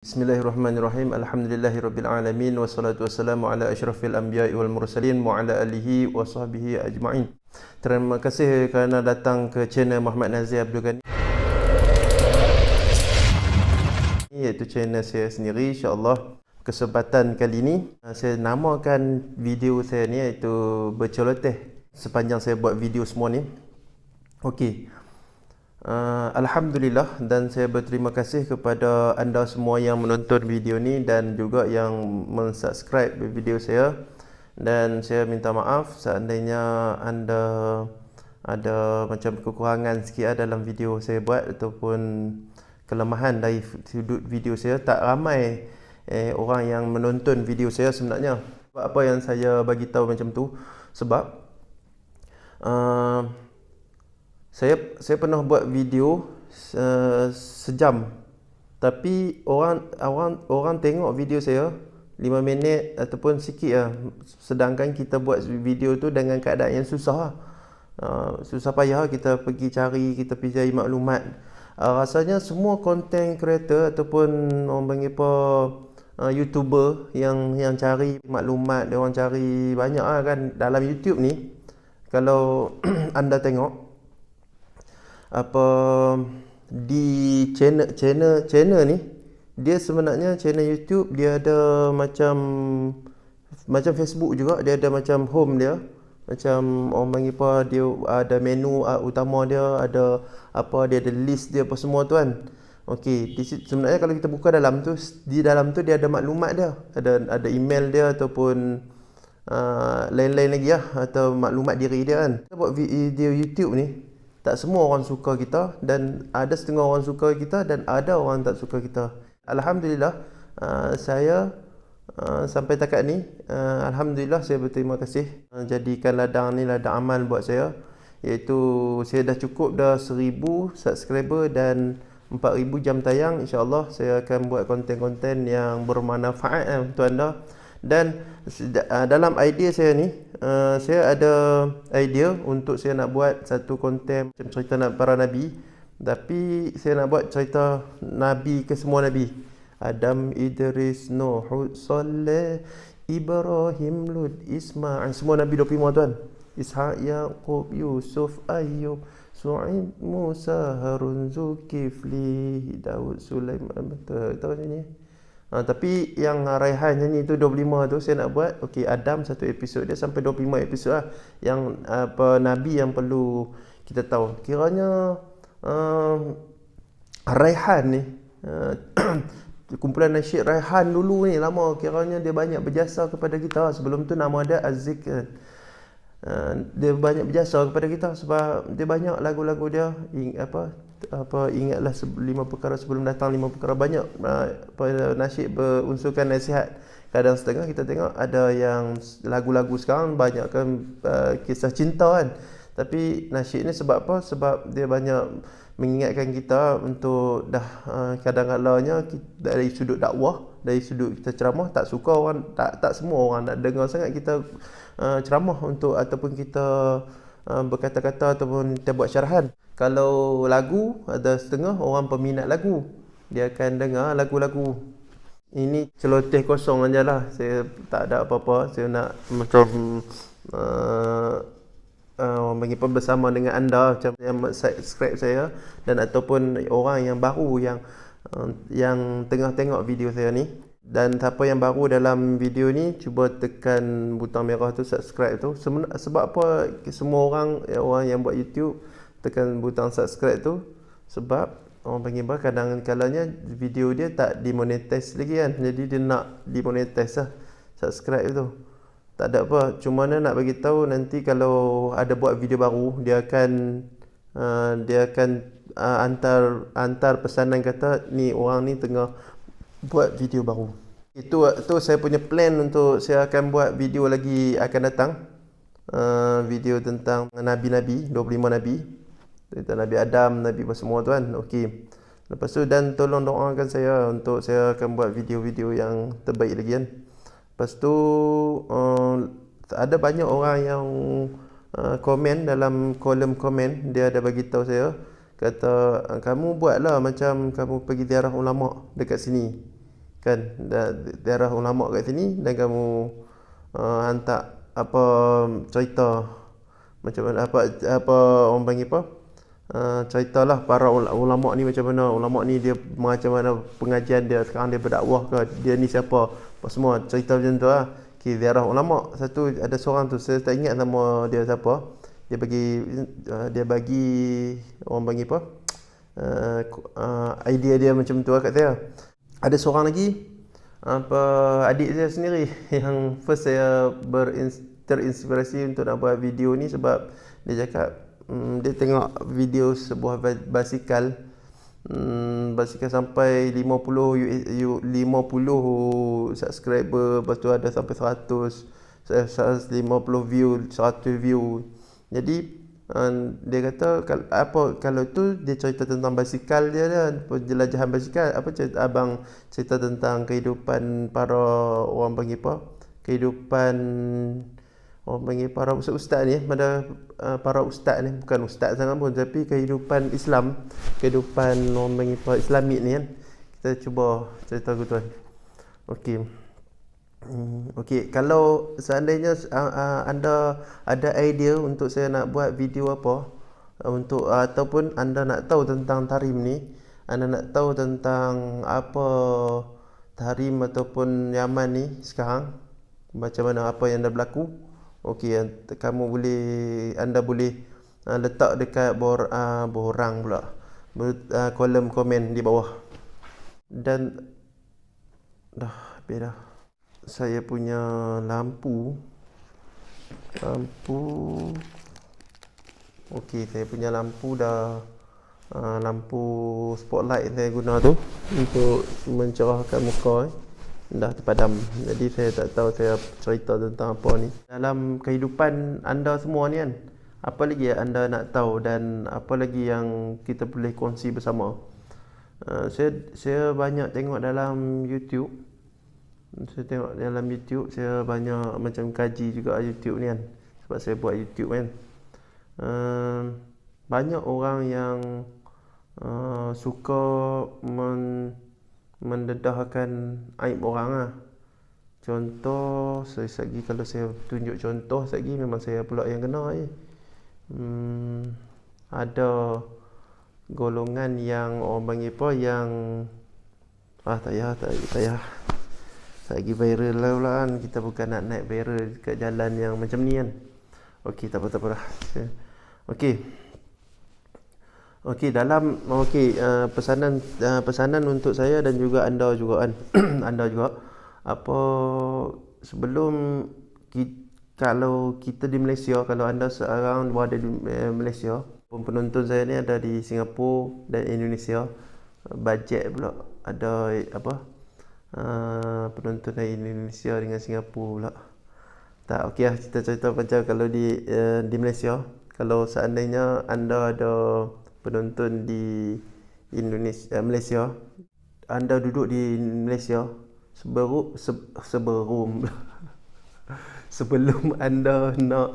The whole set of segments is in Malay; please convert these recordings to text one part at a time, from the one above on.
Bismillahirrahmanirrahim. Alhamdulillahirabbil alamin wassalatu wassalamu ala asyrafil anbiya'i wal mursalin wa ala alihi wa sahbihi ajma'in. Terima kasih kerana datang ke channel Muhammad Nazir Abdul Ghani, iaitu channel saya sendiri. InsyaAllah kesempatan kali ini saya namakan video saya ni iaitu berceloteh sepanjang saya buat video semua ni. Okey. Alhamdulillah, dan saya berterima kasih kepada anda semua yang menonton video ni dan juga yang mensubscribe video saya. Dan saya minta maaf seandainya anda ada macam kekurangan sikit dalam video saya buat ataupun kelemahan dari sudut video saya. Tak ramai orang yang menonton video saya sebenarnya. Apa yang saya bagi tahu macam tu sebab saya pernah buat video sejam, tapi orang tengok video saya 5 minit ataupun sikit lah. Sedangkan kita buat video tu dengan keadaan yang susah susah payah, kita pergi cari maklumat. Rasanya semua content creator ataupun orang panggil apa, YouTuber yang cari maklumat, dia orang cari banyak kan dalam YouTube ni. Kalau anda tengok apa di channel ni, dia sebenarnya channel YouTube dia ada macam Facebook juga, dia ada macam home dia, macam orang panggil apa, dia ada menu utama dia, ada apa, dia ada list dia apa semua tu kan. Okey, sebenarnya kalau kita buka dalam tu, di dalam tu dia ada maklumat dia, ada email dia ataupun lain-lain lagi lah, atau maklumat diri dia kan. Kita buat video YouTube ni, tak semua orang suka kita, dan ada setengah orang suka kita dan ada orang tak suka kita. Alhamdulillah, saya sampai takat ni, Alhamdulillah saya berterima kasih. Jadikan ladang ni ladang amal buat saya, iaitu saya dah cukup dah 1000 subscriber dan 4000 jam tayang. InsyaAllah saya akan buat konten-konten yang bermanfaat untuk anda. Dan dalam idea saya ni, saya ada idea untuk saya nak buat satu konten macam cerita para Nabi, tapi saya nak buat cerita Nabi ke semua Nabi. Adam, Idris, Nuh, Saleh, Ibrahim, Lut, Ismail, semua Nabi 25 tuan. Ishaq, Yaqub, Yusuf, Ayub, Su'id, Musa, Harun, Zulkifli, Daud, Sulaiman. Tahu ni? Tapi yang Raihan nyanyi tu 25 tu saya nak buat. Okey, Adam satu episod dia sampai 25 episod lah, yang apa Nabi yang perlu kita tahu. Kiranya Raihan ni kumpulan nasyid Raihan dulu ni lama, kiranya dia banyak berjasa kepada kita. Sebelum tu nama dia Aziz kan. Dia banyak berjasa kepada kita sebab dia banyak lagu-lagu dia, ingatlah 5 perkara sebelum datang 5 perkara. Banyak nasyid berunsurkan nasihat. Kadang setengah kita tengok ada yang lagu-lagu sekarang banyak kan kisah cinta kan, tapi nasyid ni sebab apa? Sebab dia banyak mengingatkan kita untuk kadang-kadangnya dari sudut dakwah, dari sudut kita ceramah, tak suka orang, tak semua orang nak dengar sangat kita ceramah untuk ataupun kita berkata-kata ataupun kita buat syarahan. Kalau lagu, ada setengah orang peminat lagu, dia akan dengar lagu-lagu. Ini celoteh kosong aja lah, saya tak ada apa-apa. Saya nak macam orang panggil bersama dengan anda, macam yang subscribe saya dan ataupun orang yang baru yang tengah tengok video saya ni. Dan siapa yang baru dalam video ni, cuba tekan butang merah tu, subscribe tu. Sebab apa semua orang yang buat YouTube tekan butang subscribe tu? Sebab orang panggil kadang-kadangnya video dia tak dimonetize lagi kan, jadi dia nak dimonetize lah subscribe tu. Tak ada apa, cuma nak bagi tahu nanti kalau ada buat video baru, dia akan hantar pesanan, kata ni orang ni tengah buat video baru. Itu saya punya plan untuk saya akan buat video lagi akan datang, video tentang Nabi-Nabi, 25 Nabi, tentang Nabi Adam, Nabi semua tu kan. Okey, lepas tu dan tolong doakan saya untuk saya akan buat video-video yang terbaik lagi kan. Lepas tu ada banyak orang yang komen dalam kolom komen, dia ada bagi tahu saya, kata kamu buatlah macam kamu pergi ziarah ulama dekat sini. kan, daerah ulama kat sini, dan kamu hantar apa cerita macam mana, apa orang panggil apa, ceritalah para ulama ni macam mana, ulama ni dia macam mana pengajian dia sekarang, dia berdakwah ke, dia ni siapa, apa semua cerita macam tu lah. Okay, ziarah ulama. Satu ada seorang tu, saya tak ingat nama dia siapa, dia bagi orang panggil apa, idea dia macam tu lah kat saya. Ada seorang lagi, apa, adik saya sendiri yang first saya terinspirasi untuk nak buat video ni, sebab dia cakap dia tengok video sebuah basikal, basikal sampai 50 subscriber, lepas tu ada sampai 150 view, 100 view. Jadi dia kata kalau tu dia cerita tentang basikal dia, penjelajahan basikal, apa cerita abang, cerita tentang kehidupan para orang panggil apa, kehidupan orang panggil para ustaz ni, pada para ustaz ni, bukan ustaz sangat pun, tapi kehidupan Islam, kehidupan orang panggil apa, Islamik ni kan. Kita cuba cerita gitu kan. Okey. Okey, kalau seandainya anda ada idea untuk saya nak buat video apa, untuk ataupun anda nak tahu tentang Tarim ni, anda nak tahu tentang apa Tarim ataupun Yaman ni sekarang, macam mana, apa yang dah berlaku, okey, anda boleh letak dekat borang pula, kolom komen di bawah. Dan dah habis dah. Saya punya lampu, okey, saya punya lampu dah, lampu spotlight saya guna tu untuk mencerahkan muka dah terpadam. Jadi saya tak tahu saya cerita tentang apa ni. Dalam kehidupan anda semua ni kan, apa lagi yang anda nak tahu, dan apa lagi yang kita boleh kongsi bersama. Saya banyak tengok dalam YouTube. Saya banyak macam kaji juga YouTube ni kan, sebab saya buat YouTube kan. Banyak orang yang suka mendedahkan aib orang lah. Contoh, lagi kalau saya tunjuk contoh lagi, memang saya pula yang kena ni. Ada golongan yang orang panggil apa, yang tak payah lagi viral lah pula kan. Kita bukan nak naik viral kat jalan yang macam ni kan. Okey, tak apa lah. Okey, dalam pesanan untuk saya dan juga anda juga kan. Anda juga, apa, sebelum kalau kita di Malaysia, kalau anda sekarang berada di Malaysia, penonton saya ni ada di Singapura dan Indonesia, bajet pula ada apa, penonton dari Indonesia dengan Singapura pula. Tak, okey lah, cerita macam kalau di Malaysia, kalau seandainya anda ada penonton di Indonesia, Malaysia, anda duduk di Malaysia, sebelum anda nak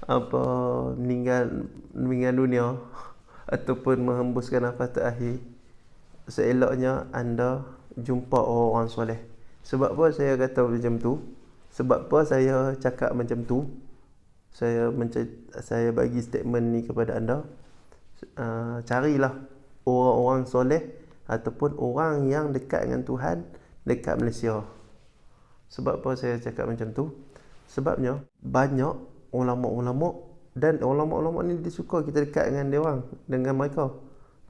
apa, meninggal dunia ataupun menghembuskan nafas terakhir, seeloknya anda jumpa orang soleh. Sebab apa saya kata macam tu? Sebab apa saya cakap macam tu? Saya bagi statement ni kepada anda. Carilah orang-orang soleh ataupun orang yang dekat dengan Tuhan dekat Malaysia. Sebab apa saya cakap macam tu? Sebabnya banyak ulama-ulama, dan ulama-ulama ni dia suka kita dekat dengan mereka.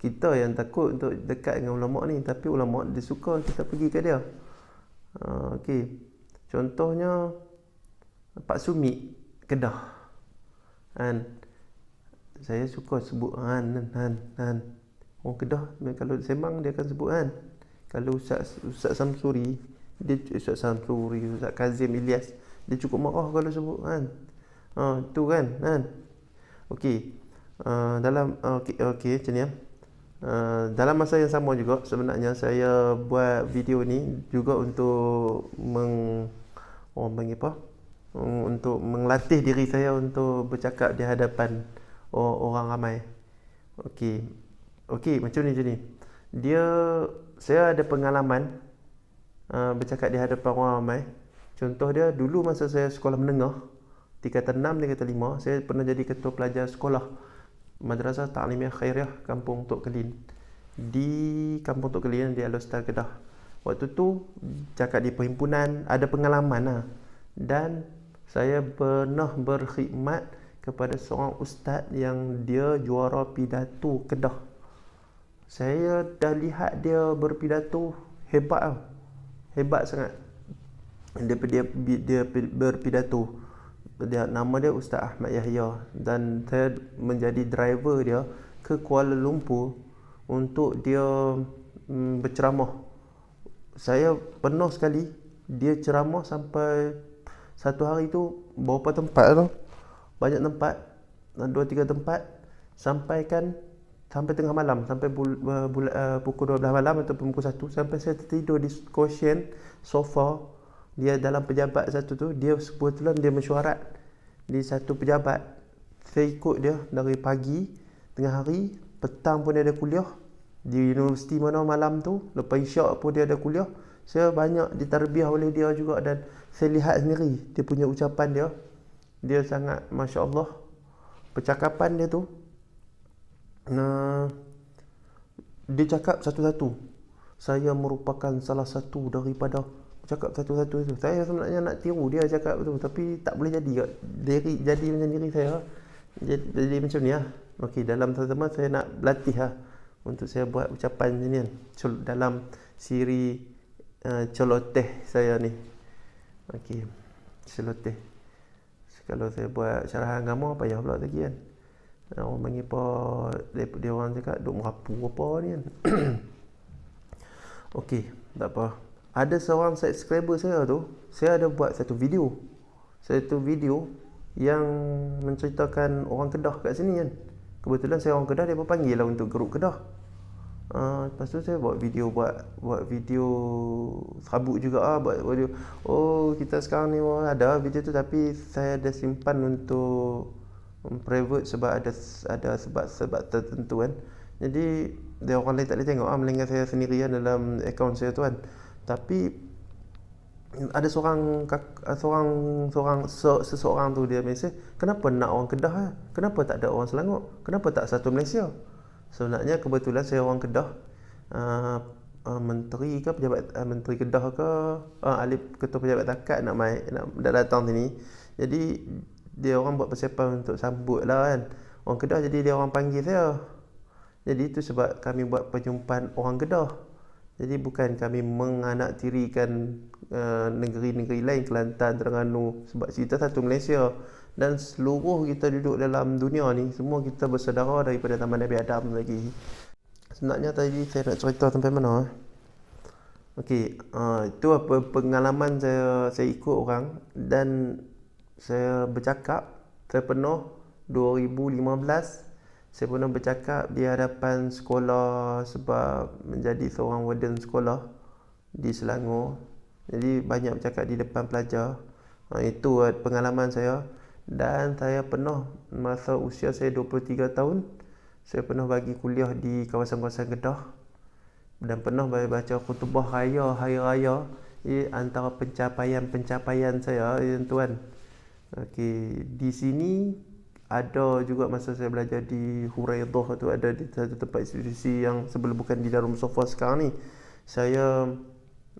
Kita yang takut untuk dekat dengan ulama ni, tapi ulama dia suka kita pergi ke dia. Okey. Contohnya Pak Sumit Kedah. Saya suka sebut Han. Orang Kedah kalau sembang dia akan sebut Han. Kalau Ustaz Samsuri, Ustaz Kazim Ilyas, dia cukup marah kalau sebut Han. Tu kan Han. Okey. Okey macam ni ya. Dalam masa yang sama juga sebenarnya saya buat video ni juga untuk orang panggil apa, untuk melatih diri saya untuk bercakap di hadapan orang ramai. Okey macam ni. Saya ada pengalaman bercakap di hadapan orang ramai. Contoh dia, dulu masa saya sekolah menengah, tingkatan 6, tingkatan 5, saya pernah jadi ketua pelajar sekolah Madrasah Ta'limiyah Khairiyah Kampung Tok Kelin, di Kampung Tok Kelin di Alor Kedah. Waktu tu cakap di perhimpunan, ada pengalaman lah. Dan saya pernah berkhidmat kepada seorang ustaz yang dia juara pidato Kedah. Saya dah lihat dia berpidato, hebat lah. Hebat sangat. Dia berpidato. Nama dia Ustaz Ahmad Yahya, dan saya menjadi driver dia ke Kuala Lumpur untuk dia berceramah. Saya penuh sekali, dia ceramah sampai satu hari tu berapa tempat tu, banyak tempat, 2-3 tempat, sampai tengah malam, sampai pukul 12 malam ataupun pukul 1, sampai saya tertidur di cushion sofa. Dia dalam pejabat satu tu, dia kebetulan dia mesyuarat di satu pejabat. Saya ikut dia dari pagi, tengah hari, petang pun dia ada kuliah di universiti mana malam tu, lepas isyak pun dia ada kuliah. Saya banyak ditarbiah oleh dia juga, dan saya lihat sendiri dia punya ucapan dia. Dia sangat Masya Allah. Percakapan dia tu, dia cakap satu-satu. Saya merupakan salah satu daripada cakap satu-satu itu. Saya sebenarnya nak tiru dia cakap tu, tapi tak boleh jadi macam diri saya. Jadi macam ni lah. Okey, dalam sama-sama saya nak latih lah untuk saya buat ucapan ni kan, dalam siri celoteh saya ni. Okey, celoteh. Kalau saya buat syarahan agama, payah pula lagi kan. Orang panggil apa, dia orang cakap duk merapu apa ni kan. Okey, tak apa. Ada seorang subscriber saya tu, saya ada buat satu video yang menceritakan orang Kedah kat sini kan. Kebetulan saya orang Kedah, dia pun panggil lah untuk grup Kedah. Lepas tu saya buat video sabuk juga buat video. Oh, kita sekarang ni ada video tu, tapi saya ada simpan untuk private sebab ada sebab tertentu kan. Jadi dia orang lain tak boleh tengok melainkan saya sendirian dalam akaun saya tu kan. Tapi ada seseorang tu dia mesej, kenapa nak orang Kedah lah? Kenapa tak ada orang Selangor? Kenapa tak satu Malaysia? Sebenarnya kebetulan saya orang Kedah, menteri ke pejabat, menteri Kedah ke ahli ketua pejabat takat nak datang sini. Jadi dia orang buat persiapan untuk sambut lah kan orang Kedah, jadi dia orang panggil saya. Jadi itu sebab kami buat perjumpaan orang Kedah. Jadi bukan kami menganaktirikan negeri-negeri lain, Kelantan, Terengganu, sebab kita satu Malaysia. Dan seluruh kita duduk dalam dunia ni, semua kita bersaudara daripada zaman Nabi Adam lagi. Sebenarnya tadi saya nak cerita sampai mana? Okey, itu apa pengalaman saya ikut orang, dan saya bercakap. Saya pernah 2015 saya pernah bercakap di hadapan sekolah sebab menjadi seorang warden sekolah di Selangor. Jadi banyak bercakap di depan pelajar. Itu pengalaman saya. Dan saya pernah, masa usia saya 23 tahun, saya pernah bagi kuliah di kawasan-kawasan Kedah, dan pernah baca khutbah raya, hari raya. Antara pencapaian saya tuan. Okey, di sini ada juga masa saya belajar di Huraidah tu, ada di satu tempat institusi yang sebelum, bukan di Darul Musaffah sekarang ni. Saya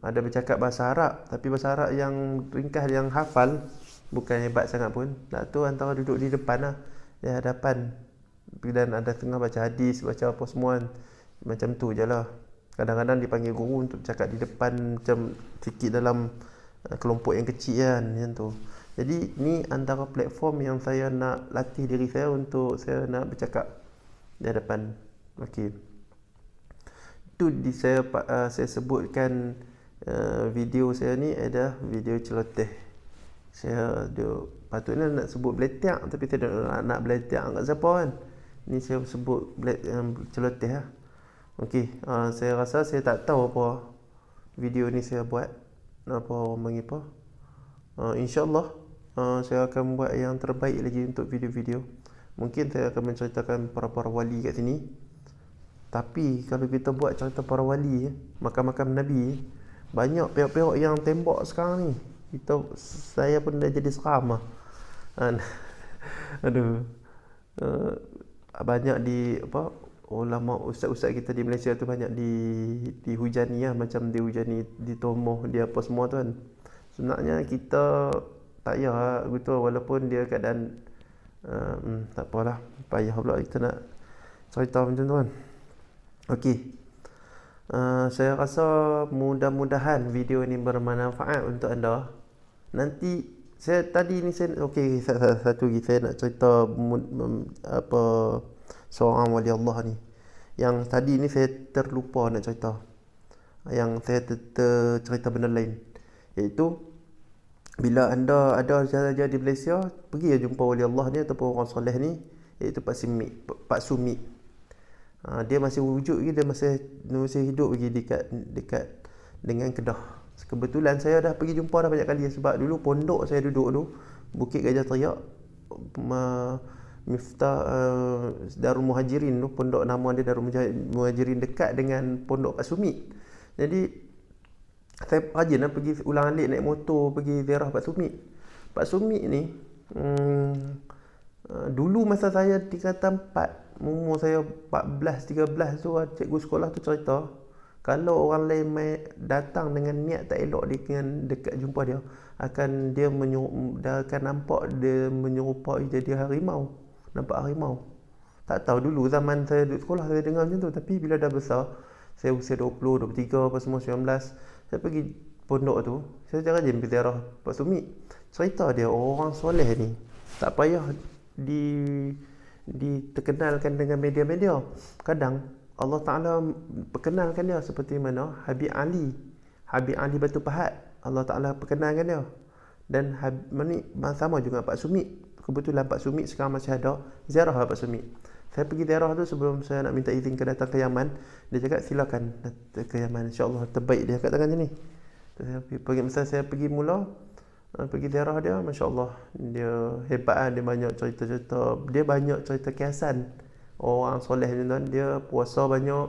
ada bercakap bahasa Arab, tapi bahasa Arab yang ringkas, yang hafal, bukan hebat sangat pun. Tak tu antara duduk di depan lah, di hadapan, dan ada tengah baca hadis, baca apa semua, macam tu je lah. Kadang-kadang dipanggil guru untuk cakap di depan, macam sikit dalam kelompok yang kecil kan, macam tu. Jadi ni antara platform yang saya nak latih diri saya untuk saya nak bercakap di hadapan. Okey. Itu saya sebutkan video saya ni ada video celoteh. Saya patutnya nak sebut beletak, tapi saya nak beletak kat siapa kan. Ni saya sebut celoteh lah. Okey, saya rasa saya tak tahu apa video ni saya buat, apa orang panggil apa. InsyaAllah saya akan buat yang terbaik lagi untuk video-video. Mungkin saya akan menceritakan para wali kat sini. Tapi kalau kita buat cerita para wali, makam-makam Nabi, Banyak pihak-pihak yang tembak sekarang ni. Saya pun dah jadi seram lah. Aduh. Uh, Banyak di apa, ulama ustaz-ustaz kita di Malaysia tu banyak dihujani lah, macam dihujani, ditomoh, dia apa semua tu kan. Sebenarnya kita tak payah lah gitu, walaupun dia keadaan tak apalah, payah pula kita nak cerita macam tu kan. Okey. Saya rasa mudah-mudahan video ini bermanfaat untuk anda. Nanti saya tadi ni okey, satu lagi saya nak cerita apa, seorang wali Allah ni. Yang tadi ni saya terlupa nak cerita. Yang saya cerita benda lain. Iaitu bila anda ada sahaja di Malaysia, pergi jumpa wali Allah ni ataupun orang soleh ni, iaitu Pak Sumi. Dia masih wujud lagi, dia masih hidup lagi dekat dengan Kedah. Kebetulan saya dah pergi jumpa dah banyak kali, sebab dulu pondok saya duduk tu Bukit Gajah Teriak, Miftah Darul Muhajirin tu, pondok nama dia Darul Muhajirin, dekat dengan pondok Pak Sumi. Jadi saya rajin lah pergi ulang-alik naik motor pergi ziarah Pak Sumi. Pak Sumi ni dulu masa saya tingkatan 4, umur saya 14-13 tu, cikgu sekolah tu cerita, kalau orang lain datang dengan niat tak elok dengan dekat jumpa dia, dia akan nampak dia menyerupai jadi harimau. Nampak harimau. Tak tahu dulu zaman saya duduk sekolah saya dengar macam tu, tapi bila dah besar, saya usia 20, 23 apa semua 19, saya pergi pondok tu, saya rajin pergi ziarah Pak Sumi. Cerita dia orang soleh ni tak payah diterkenalkan dengan media-media. Kadang Allah Ta'ala perkenalkan dia, seperti mana Habib Ali Batu Pahat, Allah Ta'ala perkenalkan dia. Dan sama juga Pak Sumi. Kebetulan Pak Sumi sekarang masih ada, ziarah Pak Sumi. Saya pergi ziarah tu sebelum saya nak minta izin datang ke Yaman. Dia cakap silakan ke Yaman, insyaAllah terbaik, dia katakan macam ni. Masa saya pergi pergi ziarah dia, Masya Allah, dia hebat lah. Dia banyak cerita-cerita, dia banyak cerita kiasan orang soleh ni kan. Dia puasa banyak,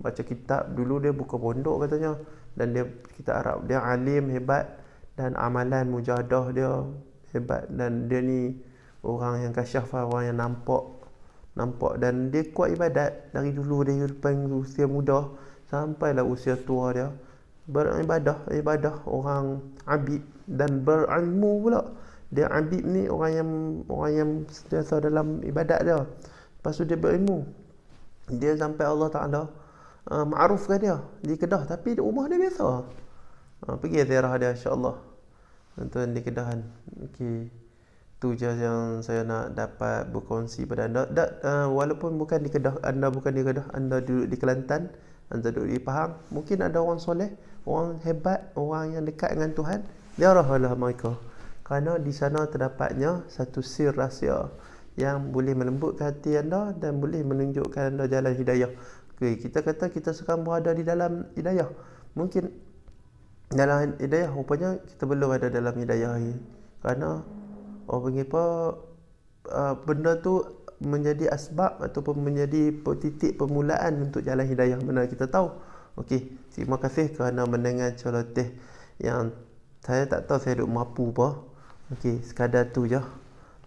baca kitab, dulu dia buka pondok katanya, dan dia kitab Arab, dia alim hebat, dan amalan mujahadah dia hebat, dan dia ni orang yang kasyaf, orang yang nampak, dan dia kuat ibadat dari dulu, dia depan usia muda sampailah usia tua, dia beribadah orang abid dan berilmu pula. Dia abid ni orang yang sentiasa dalam ibadat dia, lepas tu dia berilmu. Dia sampai Allah Ta'ala ma'rufkan dia di Kedah, tapi rumah dia biasa. Pergi ziarah dia insyaAllah tuan di Kedahan. Okey, tu je yang saya nak dapat berkongsi pada anda. Walaupun bukan di Kedah, anda bukan di Kedah, anda duduk di Kelantan, anda duduk di Pahang, mungkin ada orang soleh, orang hebat, orang yang dekat dengan Tuhan, ziarahlah mereka. Kerana di sana terdapatnya satu sir rahsia yang boleh melembutkan hati anda dan boleh menunjukkan anda jalan hidayah. Okay, kita kata kita sekarang berada di dalam hidayah. Mungkin dalam hidayah, rupanya kita belum ada dalam hidayah ni. Kerana orang panggil apa, benda tu menjadi asbab ataupun menjadi titik permulaan untuk jalan hidayah, mana kita tahu. Okey, terima kasih kerana mendengar celoteh yang saya tak tahu saya duk mampu apa. Okey, sekadar tu je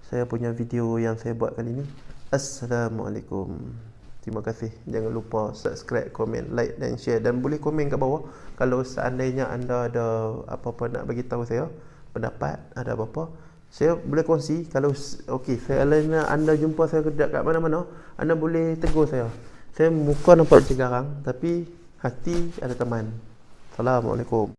saya punya video yang saya buat kali ni. Assalamualaikum. Terima kasih. Jangan lupa subscribe, komen, like dan share, dan boleh komen kat bawah kalau seandainya anda ada apa-apa nak bagi tahu saya, pendapat, ada apa-apa, saya boleh kongsi. Kalau okey, seandainya anda jumpa saya kat mana-mana, anda boleh tegur saya. Saya muka nampak cegarang tapi hati ada teman. Assalamualaikum.